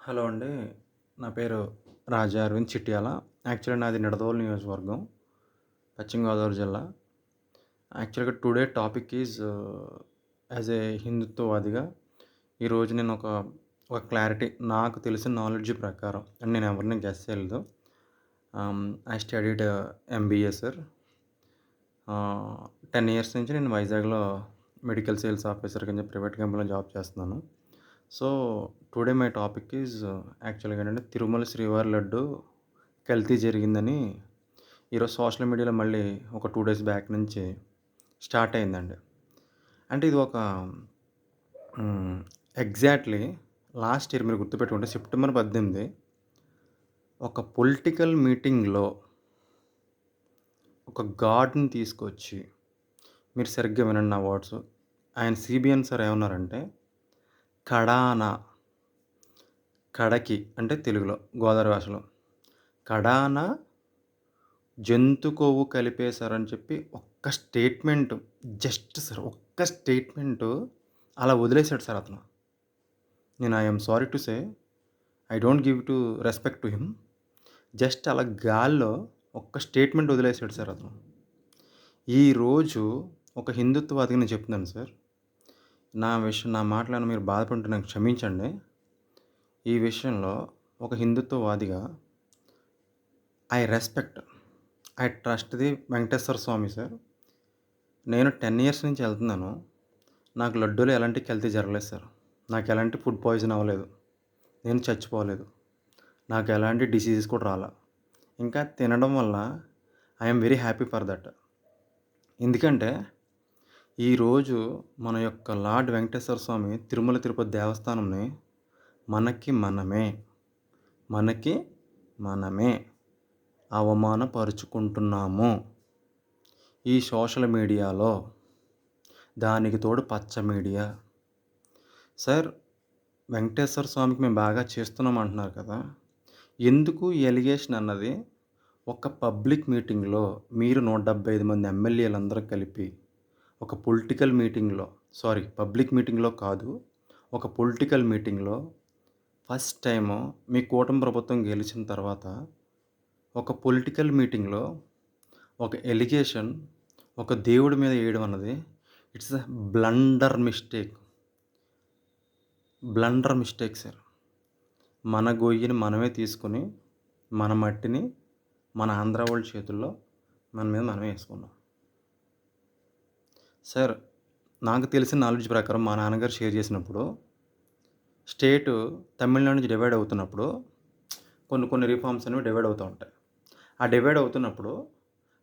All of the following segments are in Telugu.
హలో అండి. నా పేరు రాజా అరవింద్ చిట్యాల. యాక్చువల్లీ నాది నిడదవోలు నియోజకవర్గం, పశ్చిమ గోదావరి జిల్లా. యాక్చువల్‌గా today topic is as a హిందుత్వవాదిగా ఈరోజు నేను ఒక క్లారిటీ నాకు తెలిసిన నాలెడ్జ్ ప్రకారం అండ్ నేను ఎవరిని గెస్ చేయలేదు. I studied MBA sir. 10 years నుంచి నేను వైజాగ్‌లో మెడికల్ సేల్స్ ఆఫీసర్ కింద ప్రైవేట్ కంపెనీలో జాబ్ చేస్తున్నాను. So, today my topic is యాక్చువల్‌గా ఏంటంటే తిరుమల శ్రీవారి లడ్డు కల్తీ జరిగిందని ఈరోజు సోషల్ మీడియాలో మళ్ళీ ఒక 2 డేస్ బ్యాక్ నుంచి స్టార్ట్ అయిందండి. అంటే ఇది ఒక హ్మ్. ఎగ్జాక్ట్‌లీ లాస్ట్ ఇయర్ మీరు గుర్తుపెట్టుకుంటే సెప్టెంబర్ 18 ఒక పొలిటికల్ మీటింగ్‌లో ఒక గాడ్‌ని తీసుకొచ్చి మీరు సరిగ్గా వినండి నా వర్డ్స్. ఆయన సీబీఎన్ సార్ ఏమన్నారంటే, కడాన కడకి అంటే తెలుగులో గోదావరి భాషలో కడాన జంతు కొవ్వు కలిపేశారని చెప్పి ఒక్క స్టేట్మెంట్ జస్ట్ సార్ ఒక్క స్టేట్మెంటు అలా వదిలేసాడు సార్ అతను. నేను I am sorry to say I don't give to respect to him. Just అలా గాల్లో ఒక్క స్టేట్మెంట్ వదిలేసాడు సార్ అతను. ఈరోజు ఒక హిందుత్వవాదిగా నేను చెప్తున్నాను సార్. నా మాటలను మీరు బాధపడుంటే నాకు క్షమించండి. ఈ విషయంలో ఒక హిందుత్వవాదిగా I respect, I trust the Venkateswara Swamy sir. నేను 10 ఇయర్స్ నుంచి ఎళ్తున్నాను. నాకు లడ్డూలో ఎలాంటి కల్తీ జరగలేదు సార్. నాకు ఎలాంటి ఫుడ్ పాయిజన్ అవ్వలేదు. నేను చచ్చిపోలేదు. నాకు ఎలాంటి డిసీజెస్ కూడా రాలా. ఇంకా తినడం వల్ల I am very happy for that. ఎందుకంటే ఈరోజు మన యొక్క లార్డ్ వెంకటేశ్వర స్వామి తిరుమల తిరుపతి దేవస్థానంని మనకి మనమే అవమానపరుచుకుంటున్నాము ఈ సోషల్ మీడియాలో. దానికి తోడు పచ్చ మీడియా. సార్, వెంకటేశ్వర స్వామికి మేము బాగా చేస్తున్నాం అంటున్నారు కదా! ఎందుకు ఈ ఎలిగేషన్ అన్నది ఒక పబ్లిక్ మీటింగ్‌లో మీరు 175 మంది ఎమ్మెల్యేలందరూ కలిపి ఒక పొలిటికల్ మీటింగ్‌లో పబ్లిక్ మీటింగ్‌లో కాదు, ఒక పొలిటికల్ మీటింగ్‌లో ఫస్ట్ టైము మీ కూటమి ప్రభుత్వం గెలిచిన తర్వాత ఒక పొలిటికల్ మీటింగ్‌లో ఒక ఎలిగేషన్ ఒక దేవుడి మీద ఎయడం అన్నది it's a blunder mistake. Blunder mistake sir. మన గొయ్యిని మనమే తీసుకొని, మన మట్టిని మన ఆంధ్ర వాళ్ళ చేతుల్లో మన మీద మనమే యేసుకున్నాం. సార్, నాకు తెలిసిన నాలెడ్జ్ ప్రకారం మా నాన్నగారు షేర్ చేసినప్పుడు, స్టేటు తమిళనాడు నుంచి డివైడ్ అవుతున్నప్పుడు కొన్ని రిఫార్మ్స్ అనేవి డివైడ్ అవుతూ ఉంటాయి. ఆ డివైడ్ అవుతున్నప్పుడు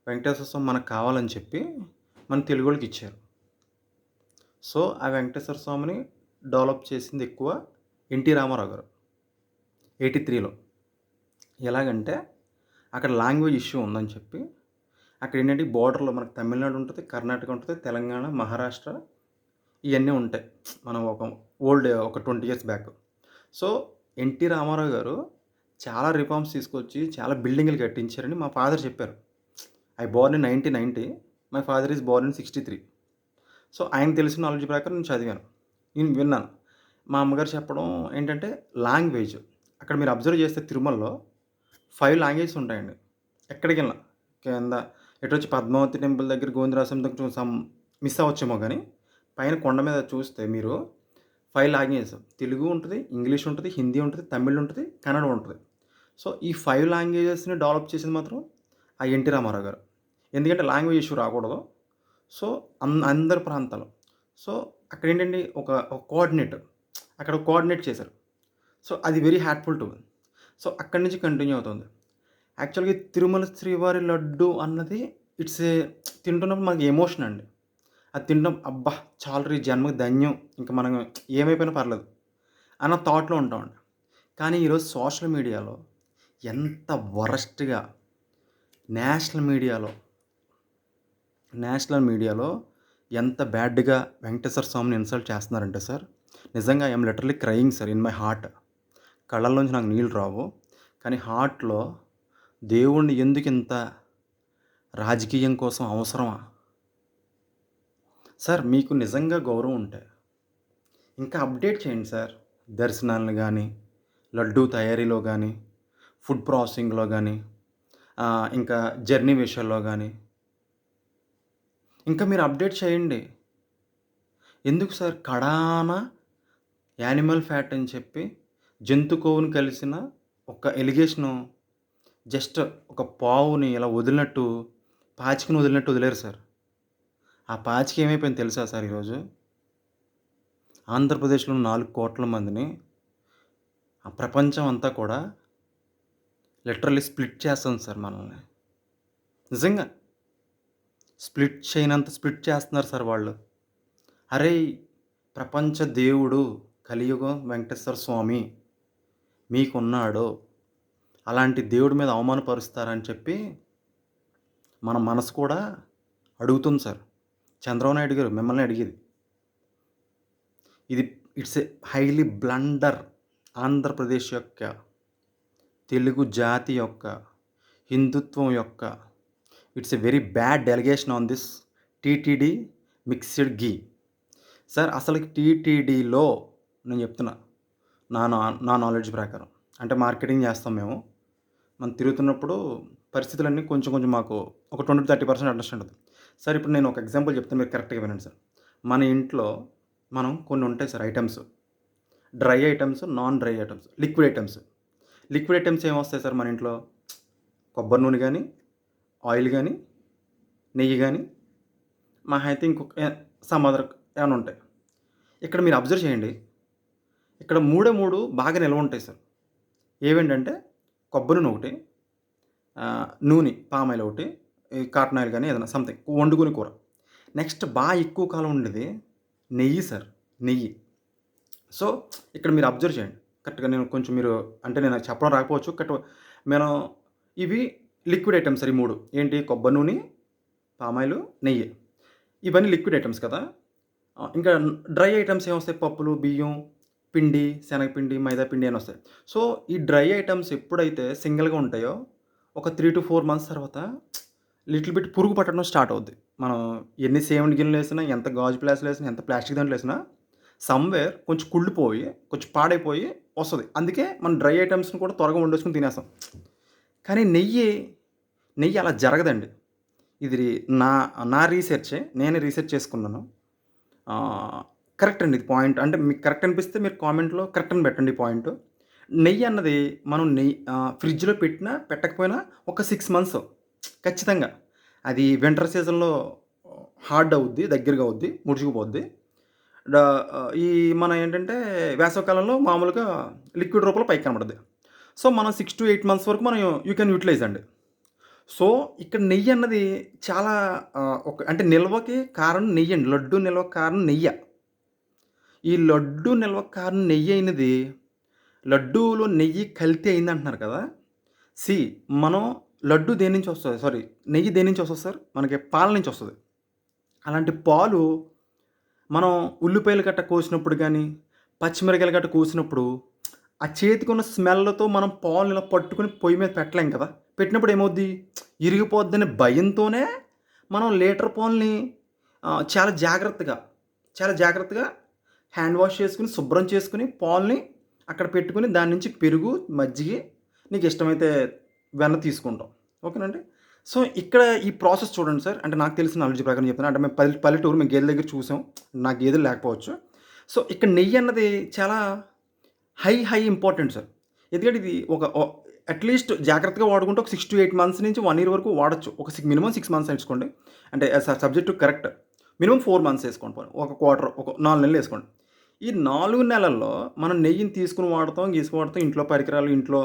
వెంకటేశ్వర స్వామి మనకు కావాలని చెప్పి మన తెలుగోళ్ళకి ఇచ్చారు. సో, ఆ వెంకటేశ్వర స్వామిని డెవలప్ చేసింది ఎక్కువ ఎన్టీ రామారావు గారు 83లో. ఎలాగంటే అక్కడ లాంగ్వేజ్ ఇష్యూ ఉందని చెప్పి అక్కడ ఏంటంటే బోర్డర్‌లో మనకు తమిళనాడు ఉంటది, కర్ణాటక ఉంటది, తెలంగాణ, మహారాష్ట్ర ఇయన్నీ ఉంటాయి. మనం ఒక 20 years back. So, NT Rama Rao గారు చాలా రిఫార్మ్స్ తీసుకొచ్చి చాలా బిల్డింగులు కట్టించారని మా ఫాదర్ చెప్పారు. I Born in 1990. My father is Born in 63. So, ఆయనకు తెలిసిన నాలెడ్జ్ ప్రకారం నేను చదివాను. నేను విన్నాను. మా అమ్మగారు చెప్పడం ఏంటంటే లాంగ్వేజ్. అక్కడ మీరు అబ్జర్వ్ చేస్తే తిరుమలలో 5 లాంగ్వేజెస్ ఉంటాయండి. ఎక్కడికెళ్ళినా. కింద ఎటొచ్చి పద్మావతి టెంపుల్ దగ్గర గోవిందరాజస్వామి దగ్గర మిస్ అవ్వచ్చేమో గానీ, పైన కొండ మీద చూస్తే మీరు 5 లాంగ్వేజెస్. తెలుగు ఉంటది, ఇంగ్లీష్ ఉంటది, హిందీ ఉంటది, తమిళ్ ఉంటది, కన్నడ ఉంటది. సో, ఈ 5 లాంగ్వేజెస్‌ని డెవలప్ చేసింది మాత్రం ఆ ఎన్టీ రామారావు గారు. ఎందుకంటే లాంగ్వేజ్ ఇష్యూ రాకూడదు. సో, అందరి ప్రాంతాలు. సో, అక్కడేంటంటే ఒక కోఆర్డినేట్. అక్కడ కోఆర్డినేట్ చేశారు. సో, అది very heartful to me. So, అక్కడి నుంచి కంటిన్యూ అవుతుంది. యాక్చువల్‌గా ఈ తిరుమల శ్రీవారి లడ్డు అన్నది ఇట్స్ ఏ తింటున్నప్పుడు మనకి ఎమోషన్ అండి. అది తినడం అబ్బా! చాలురా ఈ జన్మకి ధన్యం. ఇంక మనం ఏమైపోయినా పర్లేదు అన్న థాట్‌లో ఉంటామండి. కానీ ఈరోజు సోషల్ మీడియాలో ఎంత వరస్ట్‌గా నేషనల్ మీడియాలో నేషనల్ మీడియాలో ఎంత బ్యాడ్‌గా వెంకటేశ్వర స్వామిని ఇన్సల్ట్ చేస్తున్నారంటే సార్, నిజంగా I am literally crying sir in my heart. కళ్ళల్లోంచి నాకు నీళ్ళు రావు. కానీ హార్ట్‌లో దేవుడిని ఎందుకింత రాజకీయం కోసం అవసరమా? సార్, మీకు నిజంగా గౌరవం ఉంటే ఇంకా అప్డేట్ చేయండి సార్. దర్శనాలను గానీ, లడ్డూ తయారీలో గానీ, ఫుడ్ ప్రాసెసింగ్‌లో గానీ, ఇంకా జర్నీ విషయాల్లో గానీ, ఇంకా మీరు అప్డేట్ చేయండి. ఎందుకు సార్ కడాన యానిమల్ ఫ్యాట్ అని చెప్పి జంతు కొవ్వుని కలిసిన ఒక ఎలిగేషను జస్ట్ ఒక పావుని ఇలా వదిలినట్టు, పాచికని వదిలినట్టు వదిలారు సార్. ఆ పాచిక ఏమైపోయిందో తెలుసా సార్ ఈరోజు? ఆంధ్రప్రదేశ్‌లో 4,00,00,000 మందిని ఆ ప్రపంచం అంతా కూడా లిటరల్లీ స్ప్లిట్ చేస్తుంది సార్ మనల్ని. నిజంగా. స్ప్లిట్ చేయనంత స్ప్లిట్ చేస్తున్నారు సార్ వాళ్ళు. అరేయ్! ప్రపంచ దేవుడు కలియుగం వెంకటేశ్వర స్వామి మీకున్నాడు. అలాంటి దేవుడి మీద అవమానపరుస్తారని చెప్పి మన మనసు కూడా అడుగుతుంది సార్. చంద్రబాబు నాయుడు గారు మిమ్మల్ని అడిగేది. ఇది it's a highly blunder. Andhra Pradesh యొక్క, తెలుగు జాతి యొక్క, హిందుత్వం యొక్క it's a very bad delegation on this TTD mixed ghee. Sir అసలుకి టీటీడీలో నేను చెప్తున్నా నా నాలెడ్జ్ ప్రకారం అంటే మార్కెటింగ్ చేస్తాం మేము. మనం తిరుగుతున్నప్పుడు పరిస్థితులన్నీ కొంచెం కొంచెం మాకు ఒక 20-30% అండర్స్టాండ్ అవుతుంది. సార్ ఇప్పుడు నేను ఒక ఎగ్జాంపుల్ చెప్తాను, మీరు కరెక్ట్‌గా వినండి సార్. మన ఇంట్లో మనం కొన్ని ఉంటాయి sir items. Dry items, non dry items, liquid items. Liquid items ఏమొస్తాయి సార్ మన ఇంట్లో? కొబ్బరి నూనె గానీ, ఆయిల్ గానీ, నెయ్యి గానీ, మహా అయితే ఇంకొక సమ్ అదర్ ఏమన్నా ఉంటాయి. ఇక్కడ మీరు అబ్జర్వ్ చేయండి. ఇక్కడ మూడే 3 బాగా నిల్వ ఉంటాయి సార్. ఏవేంటంటే కొబ్బరి నూనె ఒకటి, నూనె పామ్ ఆయిల్ ఒకటి, ఈ కాటన్ ఆయిల్ గానీ ఏదైనా సంథింగ్ వండుకునే కూర. నెక్స్ట్ ఎక్కువ కాలం ఉండేది నెయ్యి సార్. నెయ్యి. సో, ఇక్కడ మీరు అబ్జర్వ్ చేయండి. కరెక్ట్‌గా నేను కొంచెం మీరు అంటే నేను చెప్పడం రాకపోవచ్చు. మనం ఇవి లిక్విడ్ ఐటెమ్స్ సార్ ఈ 3. ఏంటి? కొబ్బరి నూనె, పామ్ ఆయిలు, నెయ్యి. ఇవన్నీ లిక్విడ్ ఐటెమ్స్ కదా! ఇంకా డ్రై ఐటెమ్స్ ఏమొస్తాయి? పప్పులు, బియ్యం, పిండి, శనగపిండి, మైదా పిండి అని వస్తాయి. సో, ఈ డ్రై ఐటెమ్స్ ఎప్పుడైతే సింగిల్‌గా ఉంటాయో ఒక 3-4 మంత్స్ తర్వాత లిటిల్ బిట్ పురుగు పట్టడం స్టార్ట్ అవుద్ది. మనం ఎన్ని సేమియా గిన్నెలేసినా, ఎంత గాజు గ్లాసులేసినా, ఎంత ప్లాస్టిక్ దాంట్లో ఏసినా సమ్‌వేర్ కొంచెం కుళ్ళిపోయి, కొంచెం పాడైపోయి వస్తది. అందుకే మనం డ్రై ఐటెమ్స్‌ని కూడా త్వరగా వండేసుకొని తినేస్తాం. కానీ నెయ్యి అలా జరగదండి. ఇది నా నా రీసెర్చే. నేనే రీసెర్చ్ చేసుకున్నాను. కరెక్ట్ అండి ఇది పాయింట్. అంటే మీకు కరెక్ట్ అనిపిస్తే మీరు కామెంట్‌లో కరెక్ట్ అని పెట్టండి ఈ పాయింటు. నెయ్యి అన్నది మనం ఫ్రిడ్జ్‌లో పెట్టినా, పెట్టకపోయినా ఒక 6 మంత్స్ ఖచ్చితంగా. అది వింటర్ సీజన్‌లో హార్డ్ అవుద్ది, దగ్గరగా అవుద్ది, ముడుచుకుపోద్ది. ఈ మన ఏంటంటే వేసవికాలంలో మామూలుగా లిక్విడ్ రూపంలో పైకి కనపడుద్ది. సో, మనం 6-8 మంత్స్ వరకు మనం యూ కెన్ యుటిలైజ్ అండి. సో, ఇక్కడ నెయ్యి అన్నది చాలా అంటే నిల్వకి కారణం నెయ్యండి. లడ్డూ నిల్వకి కారణం నెయ్య. ఈ లడ్డూ నిల్వకి కారణం నెయ్యయినది లడ్డూలో నెయ్యి కల్తీ అయిందంటున్నారు కదా! సీ మనం లడ్డూ దేని నుంచి వస్తది? సారీ, నెయ్యి దేని నుంచి వస్తది సార్? మనకి పాల నుంచి వస్తది. అలాంటి పాలు మనం ఉల్లిపాయలు గట్ట కోసినప్పుడు గానీ, పచ్చిమిరపకాయలు గట్ట కోసినప్పుడు, ఆ చేతికున్న స్మెల్‌తో మనం పాలను ఇలా పట్టుకొని పొయ్యి మీద పెట్టలేం కదా! పెట్టినప్పుడు ఏమవుద్ది? ఇరిగిపోద్దనే భయంతోనే మనం లీటర్ పాలని చాలా జాగ్రత్తగా హ్యాండ్ వాష్ చేసుకొని, శుభ్రం చేసుకొని, పాలని అక్కడ పెట్టుకొని, దాని నుంచి పెరుగు, మజ్జిగ, నీకిష్టమైతే వెన్న తీసుకుంటాం. ఓకేనండి. సో, ఇక్కడ ఈ ప్రాసెస్ చూడండి సార్. అంటే నాకు తెలిసిన నాలెడ్జ్ ప్రకారం చెప్తున్నా. అంటే మేము పల్లెటూరు మేము గేదెల దగ్గర చూసాం. నాకు గేదెలు లేకపోవచ్చు. సో, ఇక్కడ నెయ్యన్నది చాలా హై ఇంపార్టెంట్ సార్. ఎందుకంటే ఇది ఒక అట్‌లీస్ట్ జాగ్రత్తగా వాడుకుంటే ఒక 6-8 మంత్స్ నుంచి 1 ఇయర్ వరకు వాడొచ్చు. మినిమమ్ 6 మంత్స్ ఏసుకోండి. అంటే subject to correct. Minimum 4 months ఏసుకోండి పోనీ. ఒక క్వార్టర్, ఒక 4 నెలలు ఏసుకోండి. ఈ 4 నెలల్లో మనం నెయ్యిని తీసుకొని వాడతాం, వాడతాం. ఇంట్లో పరికరాలు, ఇంట్లో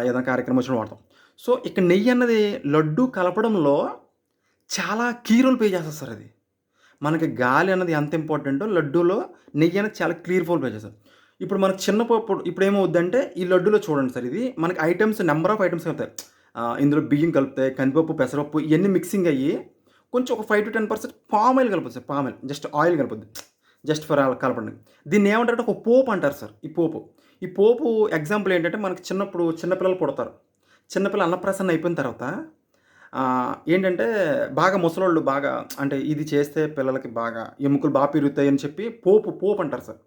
ఏదైనా కార్యక్రమం వచ్చినప్పుడు వాడతాం. సో, ఇక్కడ నెయ్యన్నది లడ్డూ కలపడంలో చాలా కీ రోల్ ప్లే చేస్తది సార్ అది. మనకి గాలి అన్నది ఎంత ఇంపార్టెంటో లడ్డూలో నెయ్యి అనేది చాలా రోల్ ప్లే చేస్తది. ఇప్పుడు మనకు ఇప్పుడేమవుద్దంటే ఈ లడ్డూలో చూడండి సార్, ఇది మనకి నంబర్ ఆఫ్ ఐటెమ్స్ అవుతాయి. ఇందులో బియ్యం కలుపుతాయి, కందిపప్పు, పెసరపప్పు ఇయన్నీ మిక్సింగ్ అయ్యి కొంచెం ఒక 5-10% పామ్ ఆయిల్ కలుపుద్ది sir. Palm oil just oil కలుపుద్ది. జస్ట్ ఫర్ కలపడానికి. దీన్ని ఏమంటారంటే ఒక పోపు అంటారు సార్. ఈ పోపు ఎగ్జాంపుల్ ఏంటంటే మనకి చిన్న పిల్లలు పుడతారు. చిన్నపిల్ల అన్నప్రాసన అయిపోయిన తర్వాత ఏంటంటే బాగా ముసలోళ్ళు బాగా అంటే ఇది చేస్తే పిల్లలకి బాగా ఎముకలు పెరుగుతాయని చెప్పి పోపు అంటారు సార్.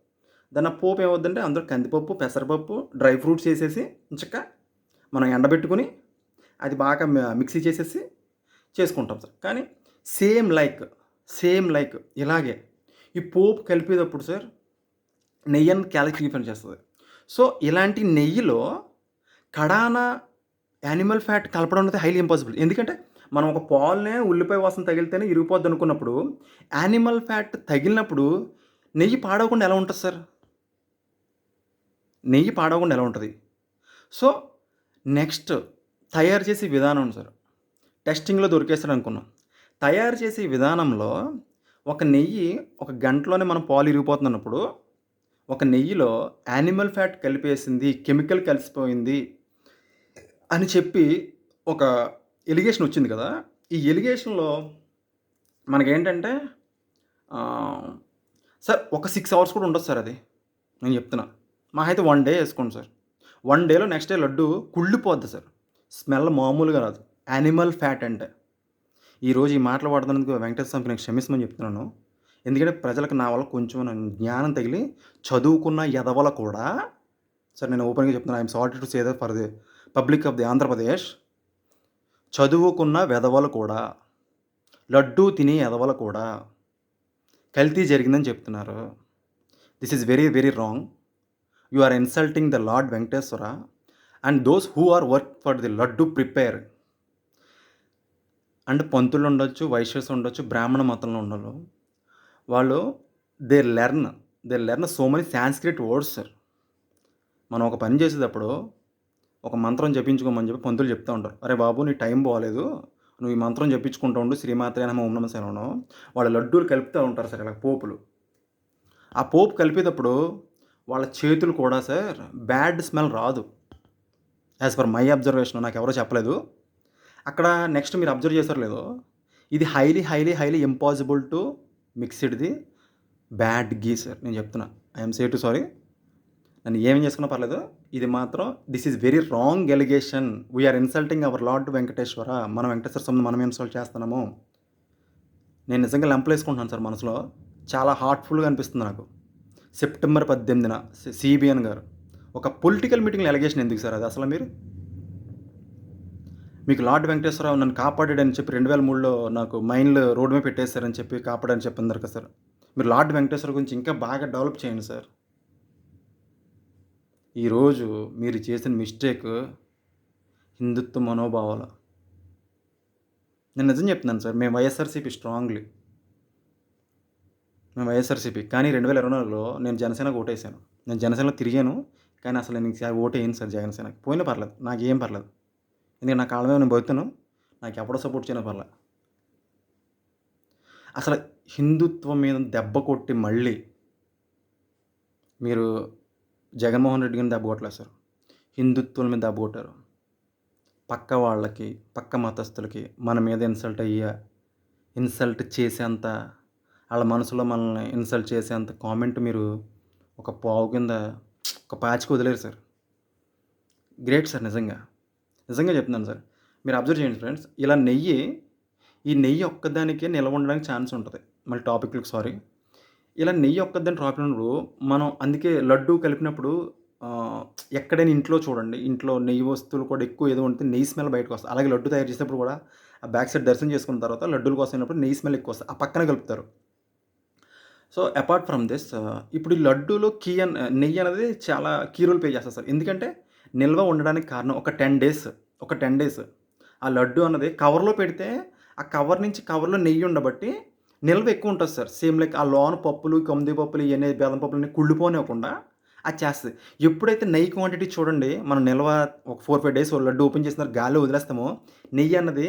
దాని ఆ పోపు ఏమవుద్దంటే అందులో కందిపప్పు, పెసరపప్పు, డ్రై ఫ్రూట్స్ వేసేసి చక్కగా మనం ఎండబెట్టుకుని అది బాగా మిక్సీ చేసేసి చేసుకుంటాం సార్. కానీ సేమ్ లైక్, సేమ్ లైక్ ఇలాగే ఈ పోపు కలిపేటప్పుడు సార్ నెయ్యి అనేది క్యాలరీ డిఫరెన్స్ చేస్తుంది. సో ఇలాంటి నెయ్యిలో కడాన యానిమల్ ఫ్యాట్ కలపడం అనేది హైలీ ఇంపాసిబుల్. ఎందుకంటే మనం ఒక పాలునే ఉల్లిపాయ వాసన తగిలితేనే ఇరిగిపోద్ది అనుకున్నప్పుడు యానిమల్ ఫ్యాట్ తగిలినప్పుడు నెయ్యి పాడవకుండా ఎలా ఉంటుంది సార్? నెయ్యి పాడవకుండా ఎలా ఉంటుంది? సో నెక్స్ట్ తయారు చేసే విధానం సార్. టెస్టింగ్‌లో దొరికేస్తాడు అనుకున్నాం. తయారు చేసే విధానంలో ఒక నెయ్యి ఒక గంటలోనే మనం పాలు ఇరిగిపోతున్నప్పుడు ఒక నెయ్యిలో యానిమల్ ఫ్యాట్ కలిపేసింది, కెమికల్ కలిసిపోయింది అని చెప్పి ఒక ఎలిగేషన్ వచ్చింది కదా! ఈ ఎలిగేషన్‌లో మనకేంటంటే సార్ ఒక 6 అవర్స్ కూడా ఉండదు సార్ అది. నేను చెప్తున్నా. మహా అయితే 1 డే ఏసుకోండి సార్. 1 డేలో నెక్స్ట్ డే లడ్డు కుళ్ళిపోద్ది సార్. స్మెల్ మామూలుగా రాదు. యానిమల్ ఫ్యాట్ అంటే. ఈరోజు ఈ మాటలు వాడుతున్నందుకు వెంకటేశ్వర స్వామికి నేను క్షమించమని చెప్తున్నాను. ఎందుకంటే ప్రజలకు నా వల్ల కొంచెం జ్ఞానం తగిలి చదువుకున్న ఎదవలు కూడా సార్ నేను ఓపెన్‌గా చెప్తున్నాను. I am sorry to say that for the public of the Andhra Pradesh. చదువుకున్న వెధవలు కూడా, లడ్డూ తినే ఎదవలు కూడా కల్తీ జరిగిందని చెప్తున్నారు. This is very very wrong. You are insulting the lord Venkateswara and those who are work for the laddu prepare. And పంతులు ఉండొచ్చు, వైశ్యస్ ఉండొచ్చు, బ్రాహ్మణ మతంలో ఉండరు. వాళ్ళు they learn so many Sanskrit words sir. మనం ఒక పని చేసేటప్పుడు ఒక మంత్రం జపించుకోమని చెప్పి పంతులు చెప్తూ ఉంటారు. అరే బాబు నీ టైం బాగోలేదు, నువ్వు ఈ మంత్రం జపించుకుంటూ ఉండు, శ్రీమాత్రే నమః ఓం నమః శివాయ. వాళ్ళ లడ్డూలు కలుపుతూ ఉంటారు సార్ ఇలా పోపులు. ఆ పోపు కలిపేటప్పుడు వాళ్ళ చేతులు కూడా సార్ బ్యాడ్ స్మెల్ రాదు. యాజ్ పర్ మై అబ్జర్వేషన్, నాకు ఎవరో చెప్పలేదు. అక్కడ నెక్స్ట్ మీరు అబ్జర్వ్ చేశారో లేదో, ఇది highly impossible to mixed the bad ghee sir. నేను చెప్తున్నా. I'm say to sorry. నన్ను ఏమేం చేసుకున్నా పర్లేదు. ఇది మాత్రం this is very wrong allegation. We're insulting our lord Venkateswara. మనం వెంకటేశ్వర స్వామిని మనం ఇన్సల్ట్ చేస్తున్నాము. నేను నిజంగా లెంపలేసుకుంటున్నాను సార్ మనసులో. చాలా హార్ట్ఫుల్గా అనిపిస్తుంది నాకు. సెప్టెంబర్ 18న సిబిఎన్ గారు ఒక పొలిటికల్ మీటింగ్లో ఎలిగేషన్ ఎందుకు సార్ అది అసలు? మీకు లార్డ్ వెంకటేశ్వరరావు నన్ను కాపాడాడని చెప్పి 2003లో నాకు మైండ్లో రోడ్ మీద పెట్టేశారని చెప్పి కాపాడని చెప్పినారు కదా సార్. మీరు లార్డ్ వెంకటేశ్వర గురించి ఇంకా బాగా డెవలప్ చేయండి సార్. ఈరోజు మీరు చేసిన మిస్టేక్ హిందుత్వ మనోభావాలు. నేను నిజం చెప్తున్నాను సార్. మేము వైఎస్ఆర్సీపీ స్ట్రాంగ్లీ. మేము వైఎస్ఆర్సీపీ. కానీ 2024లో నేను జనసేనకు ఓటేసాను. నేను జనసేనలో తిరిగాను. కానీ అసలు నేను ఈసారి ఓటేయను సార్ జనసేనకి. పోయినా పర్లేదు, నాకేం పర్లేదు. ఎందుకంటే నా కాళ్ళ మీద నేను బతుకుతాను. నాకు ఎవడో సపోర్ట్ చేయడం పర్లేదు. అసలు హిందుత్వం మీద దెబ్బ కొట్టి మళ్ళీ మీరు జగన్మోహన్ రెడ్డి గారిని దెబ్బ కొట్టలేదు సార్. హిందుత్వం మీద దెబ్బ కొట్టారు. పక్క వాళ్ళకి, పక్క మతస్థులకి మన మీద ఇన్సల్ట్ చేసేంత, వాళ్ళ మనసులో మనల్ని ఇన్సల్ట్ చేసేంత కామెంట్ మీరు ఒక పావు కింద ఒక పాచికి వదిలేరు సార్. Great sir. నిజంగా చెప్తున్నాను సార్. మీరు అబ్జర్వ్ చేయండి ఫ్రెండ్స్. ఇలా ఈ నెయ్యి ఒక్కదానికే నిల్వ ఉండడానికి ఛాన్స్ ఉంటుంది. మళ్ళీ టాపిక్లకు సారీ. ఇలా నెయ్యి ఒక్కదాని రాపినప్పుడు మనం అందుకే లడ్డు కలిపినప్పుడు ఎక్కడైనా ఇంట్లో చూడండి, ఇంట్లో నెయ్యి వస్తువులు కూడా ఎక్కువ ఏదో ఉంటే నెయ్యి స్మెల్ బయటకు వస్తుంది. అలాగే లడ్డు తయారు చేసేటప్పుడు కూడా ఆ బ్యాక్ సైడ్ దర్శనం చేసుకున్న తర్వాత లడ్డూల కోసం అయినప్పుడు నెయ్యి స్మెల్ ఎక్కువ వస్తుంది. ఆ పక్కన కలుపుతారు. సో అపార్ట్ ఫ్రమ్ దిస్ ఇప్పుడు ఈ లడ్డూలో నెయ్యి అనేది చాలా కీ రోల్ ప్లే చేస్తుంది సార్. ఎందుకంటే నిల్వ ఉండడానికి కారణం ఒక 10 డేస్ ఆ లడ్డు అన్నది కవర్లో పెడితే ఆ కవర్లో నెయ్యి ఉండబట్టి నిల్వ ఎక్కువ ఉంటుంది సార్. సేమ్ లైక్ ఆ లోన పప్పులు, కంది పప్పులు, ఇవన్నీ బెల్లం పప్పులు కుళ్ళిపోనివ్వకుండా అది చేస్తుంది. ఎప్పుడైతే నెయ్యి క్వాంటిటీ చూడండి, మనం నిల్వ ఒక 4-5 డేస్ లడ్డు ఓపెన్ చేసిన గాల్లో వదిలేస్తామో నెయ్యి అన్నది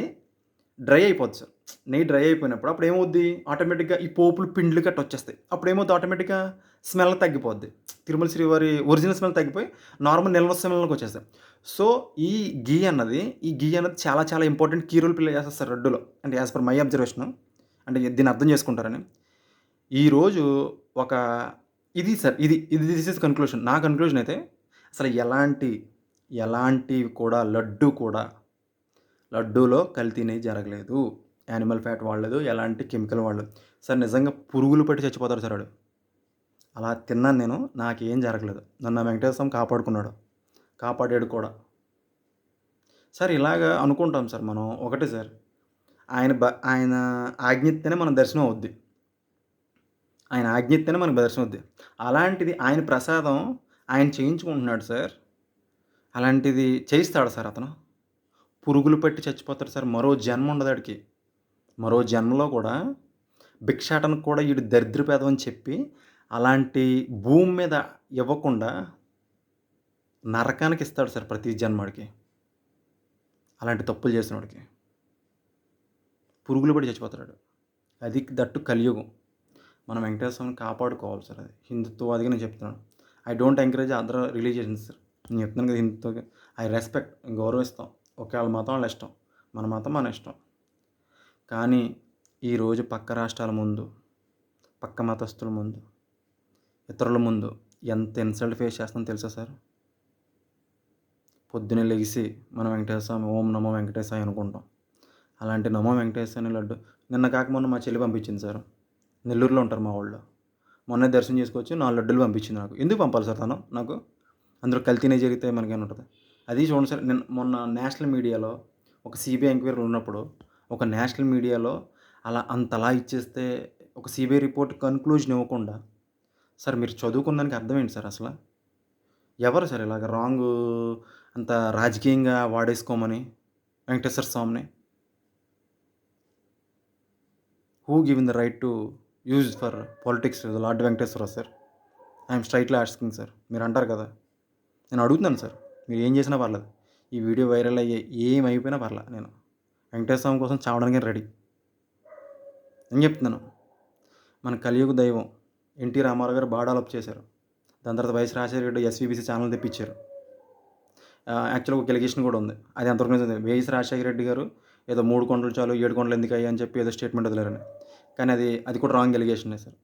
డ్రై అయిపోద్ది సార్. నెయ్యి డ్రై అయిపోయినప్పుడు అప్పుడు ఏమవుద్ది, ఆటోమేటిక్గా ఈ పోపులు పిండ్లు గట్ట వచ్చేస్తాయి. అప్పుడు ఏమవుద్ది, ఆటోమేటిక్గా స్మెల్ తగ్గిపోద్ది. తిరుమల శ్రీవారి ఒరిజినల్ స్మెల్ తగ్గిపోయి నార్మల్ నిల్వ స్మెల్లోకి వచ్చేస్తాయి. సో ఈ గీ అన్నది చాలా చాలా ఇంపార్టెంట్ కీ రోల్ ప్లే చేస్తుంది సార్ లడ్డూలో. అంటే యాజ్ పర్ మై అబ్జర్వేషన్, అంటే దీన్ని అర్థం చేసుకుంటారని. ఈరోజు ఒక ఇది సార్, దిస్ ఇస్ కన్క్లూషన్. నా కన్క్లూషన్ అయితే అసలు ఎలాంటివి కూడా లడ్డూలో కల్తీ జరగలేదు. యానిమల్ ఫ్యాట్ వాడలేదు, ఎలాంటి కెమికల్ వాడలేదు సార్. నిజంగా పురుగులు పట్టి చచ్చిపోతారు సార్ వాడు. అలా తిన్నాను నేను. నాకేం జరగలేదు. నన్ను ఆ వెంకటేశ్వర స్వామి కాపాడుకున్నాడు. కాపాడాడు కూడా. సార్ ఇలాగా అనుకుంటాం సార్ మనం. ఒకటే సార్, ఆయన ఆజ్ఞ ఇత్తేనే మనకు దర్శనం అవుద్ది. ఆయన ఆజ్ఞ ఇత్తేనే మనకు దర్శనం అవుద్ది. అలాంటిది ఆయన ప్రసాదం ఆయన చేయించుకుంటున్నాడు సార్. అలాంటిది చేయిస్తాడా సార్ అతను? పురుగులు పట్టి చచ్చిపోతాడు సార్. మరో జన్మ ఉండదు ఆడికి. మరో జన్మలో కూడా భిక్షాటనకు కూడా ఈడు దరిద్రపు ఎదవని చెప్పి, అలాంటి భూమి మీద ఇవ్వకుండా నరకానికి ఇస్తాడు సార్ ప్రతి జన్మాడికి. అలాంటి తప్పులు చేసినోడికి. పురుగులు పడి చచ్చిపోతాడు. అది దట్టు కలియుగం. మనం వెంకటేశ్వర స్వామిని కాపాడుకోవాలి సార్ అది. హిందుత్వవాదిగా నేను చెప్తున్నాను. I don't encourage other religions sir. నేను చెప్తున్నాను కదా హిందుత్వ ఐ రెస్పెక్ట్, గౌరవిస్తాం. వాళ్ళ మతం వాళ్ళ ఇష్టం. మన మతం మన ఇష్టం. కానీ ఈరోజు పక్క రాష్ట్రాల ముందు, పక్క మతస్థుల ముందు, ఇతరుల ముందు ఎంత ఇన్సల్ట్ ఫేస్ చేస్తామో తెలుసా సార్? పొద్దున్నే లెగిసి మనం వెంకటేశ్వర స్వామి ఓం నమో వెంకటేశాయ అనుకుంటాం. అలాంటి నమో వెంకటేశ్వర లడ్డు నిన్న కాక మొన్న మా చెల్లి పంపించింది సార్. నెల్లూరులో ఉంటారు మా వాళ్ళు. మొన్నే దర్శనం చేసుకొచ్చి 4 లడ్డూలు పంపించింది నాకు. ఎందుకు పంపాలి సార్ తను నాకు? అందులో కల్తీనే జరిగితే మనకేమైనా ఉంటదా? అది చూడండి సార్, మొన్న నేషనల్ మీడియాలో ఒక సిబిఐ ఎంక్వైరీ ఉన్నప్పుడు, ఒక నేషనల్ మీడియాలో అంతలా ఇచ్చేస్తే, ఒక సిబిఐ రిపోర్ట్ కన్క్లూజన్ ఇవ్వకుండా, సార్ మీరు చదువుకున్న దానికి అర్థం ఏంటి సార్ అసల? ఎవరు సార్ ఇలాగ అంత రాజకీయంగా వాడేసుకోమని వెంకటేశ్వర స్వామిని? Who given the right to use for politics lord Venkateswara sir? I'm straightly asking sir. మీరు అంటారు కదా, నేను అడుగుతున్నాను సార్. మీరు ఏం చేసినా పర్లేదు. ఈ వీడియో వైరల్ అయ్యే ఏమైపోయినా పర్లేదు. నేను వెంకటేశ్వర స్వామి కోసం చావడానికి రెడీ. నేను చెప్తున్నాను. మన కలియుగ దైవం ఎన్టీ రామారావు గారు బాగా డెవలప్ చేశారు. దాని తర్వాత YS Rajasekhara Reddy SVBC channel తెప్పించారు. యాక్చువల్గా ఒక ఎలిగేషన్ కూడా ఉంది. అది ఎంతవరకు నిజం? వైఎస్ రాజశేఖర రెడ్డి గారు ఏదో 3 కొండలు చాలు 7 కొండలు ఎందుకు అయ్యాయి అని చెప్పి ఏదో స్టేట్మెంట్ వదిలేరని. కానీ అది కూడా రాంగ్ ఎలిగేషనే సార్.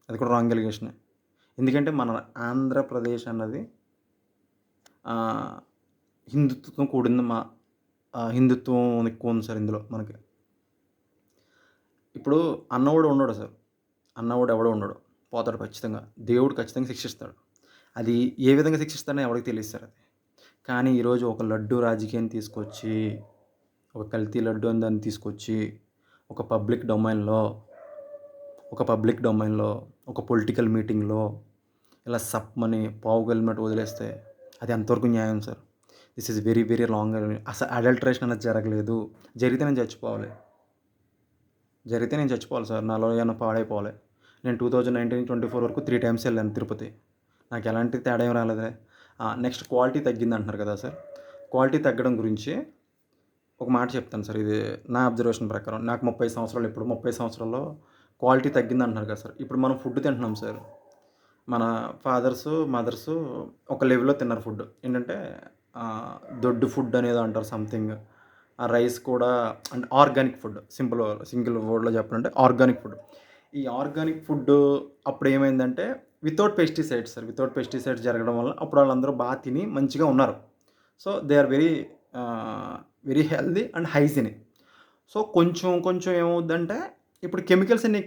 అది కూడా రాంగ్ ఎలిగేషనే. ఎందుకంటే మన ఆంధ్రప్రదేశ్ అన్నది హిందుత్వం కూడింది. హిందుత్వం ఎక్కువ ఉంది సార్ ఇందులో మనకి. ఇప్పుడు అన్నవాడు ఉండడు సార్. అన్నవాడు ఎవడో ఉండడు. పోతాడు ఖచ్చితంగా. దేవుడు ఖచ్చితంగా శిక్షిస్తాడు. అది ఏ విధంగా శిక్షిస్తాడో ఎవడికి తెలియదు సార్ అది. కానీ ఈరోజు ఒక లడ్డు రాజకీయాన్ని తీసుకొచ్చి, ఒక కల్తీ లడ్డు అని దాన్ని తీసుకొచ్చి, ఒక పబ్లిక్ డొమైన్లో ఒక పొలిటికల్ మీటింగ్లో ఇలా సప్మని పావుగలినట్టు వదిలేస్తే అది ఎంతవరకు న్యాయం sir? This is very very long. అసలు అడల్ట్రేషన్ అనేది జరగలేదు. జరిగితే నేను చచ్చిపోవాలి సార్. నాలో ఏమైనా పాడైపోవాలి. నేను 2019-24 వరకు 3 టైమ్స్ వెళ్ళాను తిరుపతి. నాకు ఎలాంటి తేడా ఏం రాలేదే. నెక్స్ట్ క్వాలిటీ తగ్గింది అంటున్నారు కదా సార్. క్వాలిటీ తగ్గడం గురించి ఒక మాట చెప్తాను సార్. ఇది నా అబ్జర్వేషన్ ప్రకారం. నాకు 30 సంవత్సరాలు. ఇప్పుడు 30 సంవత్సరాల్లో క్వాలిటీ తగ్గింది అంటున్నారు కదా సార్. ఇప్పుడు మనం ఫుడ్ తింటున్నాం సార్. మన ఫాదర్సు, మదర్సు ఒక లెవెల్లో తిన్నారు ఫుడ్. ఏంటంటే దొడ్డు ఫుడ్ అనేదో అంటారు సంథింగ్. ఆ రైస్ కూడా అంటే ఆర్గానిక్ ఫుడ్. సింగిల్ వర్డ్లో చెప్పాలంటే ఆర్గానిక్ ఫుడ్. ఈ ఆర్గానిక్ ఫుడ్ అప్పుడు ఏమైందంటే without pesticides sir. Without pesticides జరగడం వల్ల అప్పుడు వాళ్ళందరూ బాగా తిని మంచిగా ఉన్నారు. So they are very very healthy and hygienic. So కొంచెం ఏమవుద్దంటే ఇప్పుడు కెమికల్స్ అన్నీ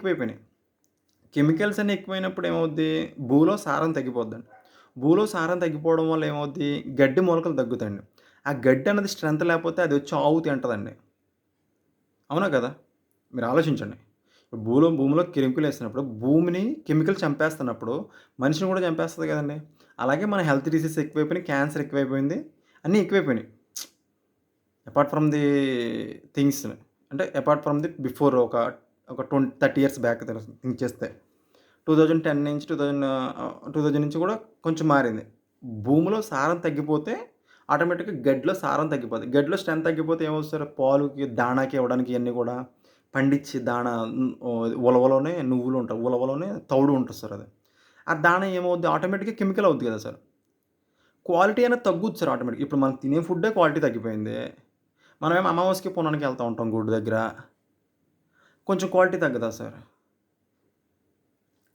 ఎక్కువైనప్పుడు ఏమవుద్ది? భూమిలో సారం తగ్గిపోద్దండి. భూమిలో సారం తగ్గిపోవడం వల్ల ఏమవుద్ది? గడ్డి మొలకలు తగ్గుతాయండి. ఆ గడ్డి అన్నది స్ట్రెంత్ లేకపోతే అది వచ్చి ఆవు తింటదండి. అవునా కదా? మీరు ఆలోచించండి. భూమిలో కెమికల్ వేసినప్పుడు భూమిని కెమికల్ చంపేస్తున్నప్పుడు మనిషిని కూడా చంపేస్తుంది కదండి. అలాగే మన హెల్త్ డిసీజెస్ ఎక్కువైపోయినాయి, క్యాన్సర్ ఎక్కువైపోయింది, అన్నీ ఎక్కువైపోయినాయి. అపార్ట్ ఫ్రమ్ ది థింగ్స్, అంటే అపార్ట్ ఫ్రమ్ ది బిఫోర్ ఒక 30 ఇయర్స్ బ్యాక్ థింక్ చేస్తే 2010 నుంచి 2000 నుంచి కూడా కొంచెం మారింది. భూమిలో సారం తగ్గిపోతే ఆటోమేటిక్గా గడ్డిలో సారం తగ్గిపోద్ది. గడ్డిలో స్ట్రెంత్ తగ్గిపోతే ఏమొస్తారు? పాలుకి, దాణాకి ఇవ్వడానికి ఇవన్నీ కూడా పండించి ఉలవలోనే నువ్వులు ఉంటాయి. ఉలవలోనే తౌడు ఉంటుంది సార్ అది. ఆ దాణ ఏమవుద్ది? ఆటోమేటిక్గా కెమికల్ అవుద్ది కదా సార్. క్వాలిటీ అనేది తగ్గుద్ది సార్ ఆటోమేటిక్గా. ఇప్పుడు మనం తినే ఫుడ్డే క్వాలిటీ తగ్గిపోయింది. మనమేమో అమావాస్యకి, పుణ్యానికి వెళ్తూ ఉంటాం గుడి దగ్గర. కొంచెం క్వాలిటీ తగ్గదా సార్?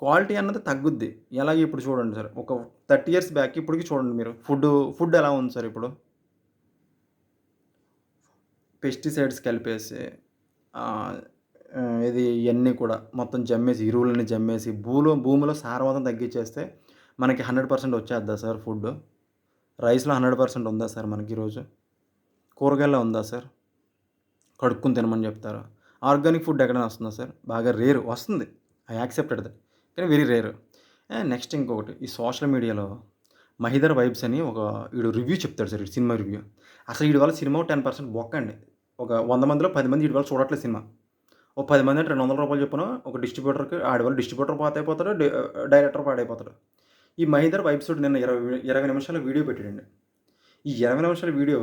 క్వాలిటీ అన్నది తగ్గుద్ది. ఎలాగ ఇప్పుడు చూడండి సార్. ఒక 30 ఇయర్స్ బ్యాక్ ఇప్పటికి చూడండి మీరు. ఫుడ్ ఎలా ఉంది సార్ ఇప్పుడు? పెస్టిసైడ్స్ కలిపేసి ఇది ఇయన్నీ కూడా మొత్తం జమ్మేసి, ఎరువులన్నీ జమ్మేసి భూమిలో సారవంతం తగ్గిచ్చేస్తే మనకి 100% వచ్చేద్దా సార్ ఫుడ్డు? రైస్‌లో 100% ఉందా సార్ మనకి ఈరోజు? కూరగాయల్లో ఉందా సార్? కడుక్కొని తినమని చెప్తారు. ఆర్గానిక్ ఫుడ్ ఎక్కడైనా వస్తుందా సార్? బాగా రేర్. వస్తుంది. I accepted that. కానీ వెరీ రేర్. నెక్స్ట్ ఇంకొకటి ఈ సోషల్ మీడియాలో 'మహీధర్ వైబ్స్' అని ఈడు రివ్యూ చెప్తాడు సార్. ఈడు సినిమా రివ్యూ. అసలు ఈడి వల్ల సినిమా 10% బొక్కండి. ఒక 100 మందిలో 10 మంది ఈడి వల్ల చూడట్లేదు సినిమా. ఓ 10 మంది అంటే రూ. 200 చొప్పున ఒక డిస్ట్రిబ్యూటర్‌కి ఆడి వల్ల డిస్ట్రిబ్యూటర్ పాతైపోతాడు. డైరెక్టర్ పాడైపోతాడు. ఈ 'మహీధర్ వైబ్స్' నిన్న 20 నిమిషాల వీడియో పెట్టాడండి. ఈ 20 నిమిషాల వీడియో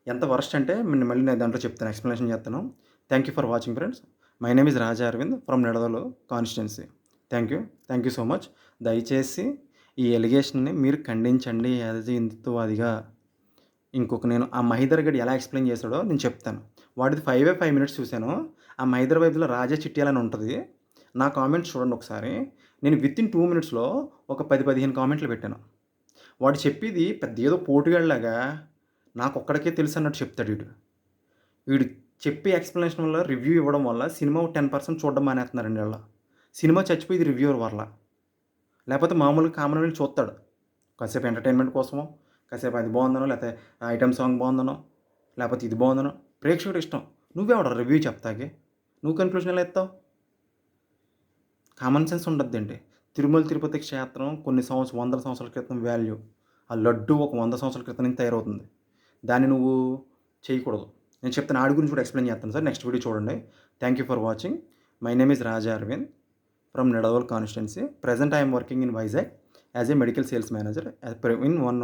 ఎంత వరస్ట్ అంటే మళ్ళీ నేను దాంట్లో చెప్తాను. ఎక్స్‌ప్లనేషన్ చేస్తాను. Thank you for watching friends. My name is Raja Aravind from Nidadavolu constituency. Thank you. Thank you so much. దయచేసి ఈ ఎలిగేషన్‌ని మీరు ఖండించండి. యాజ్ ఎ హిందుత్వవాదిగా. నేను ఆ 'మహీధర్' గాడు ఎలా ఎక్స్‌ప్లెయిన్ చేసాడో నేను చెప్తాను. వాడిది 5 మినిట్స్ చూసాను. ఆ 'మహీధర్ వైబ్స్‌లో' రాజా చిట్యాల అని ఉంటది. నా కామెంట్స్ చూడండి ఒకసారి. నేను వితిన్ 2 మినిట్స్‌లో ఒక 10, 15 కామెంట్లు పెట్టాను. వాడు చెప్పేది పెద్ద ఏదో పోటుగాడిలాగా నాకొక్కడికే తెలుసన్నట్టు చెప్తాడు ఈడు. వీడు చెప్పే ఎక్స్‌ప్లనేషన్ వల్ల, రివ్యూ ఇవ్వడం వల్ల సినిమా 10% చూడడం మానేస్తున్నారండి ఈళ్ళు. సినిమా చచ్చిపోయేది రివ్యూవర్ వల్ల. లేపోతే మామూలుగా కామన్ వెళ్లి చూస్తాడు. కాసేపు ఎంటర్‌టైన్‌మెంట్ కోసమో, కాసేపు అది బావుందనో, లేతే ఐటెమ్ సాంగ్ బావుందనో, లేపోతే ఇది బావుందనో ప్రేక్షకుడి ఇష్టం. నువ్వెవడురా రివ్యూ చెప్తాకి? నువ్వు కన్క్లూజన్ ఎలా ఇత్తావు? కామన్ సెన్స్ ఉండద్దేంటి? తిరుమల తిరుపతి క్షేత్రం కొన్ని వందల సంవత్సరాల క్రితం వాల్యూ. ఆ లడ్డు ఒక 100 సంవత్సరాల క్రితం నుంచి తయారవుతుంది. దాన్ని నువ్వు చేయకూడదు. నేను చెప్తాను. ఆడి గురించి కూడా ఎక్స్‌ప్లెయిన్ చేస్తాను సార్. నెక్స్ట్ వీడియో చూడండి. Thank you for watching. My name is Raja Aravind from Nidadavolu constituency. Present I am working in Vizag as a medical sales manager in one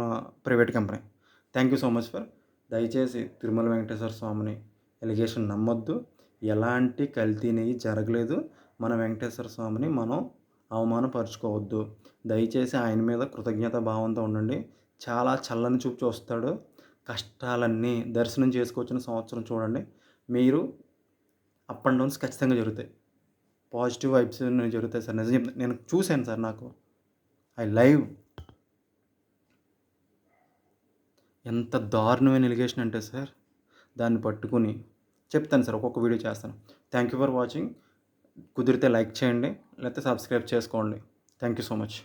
private company. Thank you so much for. దయచేసి తిరుమల వెంకటేశ్వర స్వామిని ఎలిగేషన్ నమ్మొద్దు. ఎలాంటి కల్తీ నెయ్యి జరగలేదు. మన వెంకటేశ్వర స్వామిని మనం అవమానపరుచుకోవద్దు. దయచేసి ఆయన మీద కృతజ్ఞతా భావంతో ఉండండి. చాలా చల్లని చూపు చూస్తాడు. కష్టాలన్నీ దర్శనం చేసుకొచ్చిన సంవత్సరం చూడండి. మీరు అప్ అండ్ డౌన్స్ ఖచ్చితంగా జరుగుతాయి. పాజిటివ్ వైబ్స్ జరుగుతాయి సార్. నిజం చెప్తున్నా. నేను చూసాను సార్ నాకు. లైవ్ ఎంత దారుణమైన ఎలిగేషన్ అంటే సార్, దాన్ని పట్టుకొని చెప్తాను సార్. ఒక్కొక్క వీడియో చేస్తాను. Thank you for watching. కుదిరితే లైక్ చేయండి. లేకపోతే సబ్స్క్రైబ్ చేసుకోండి. Thank you so much.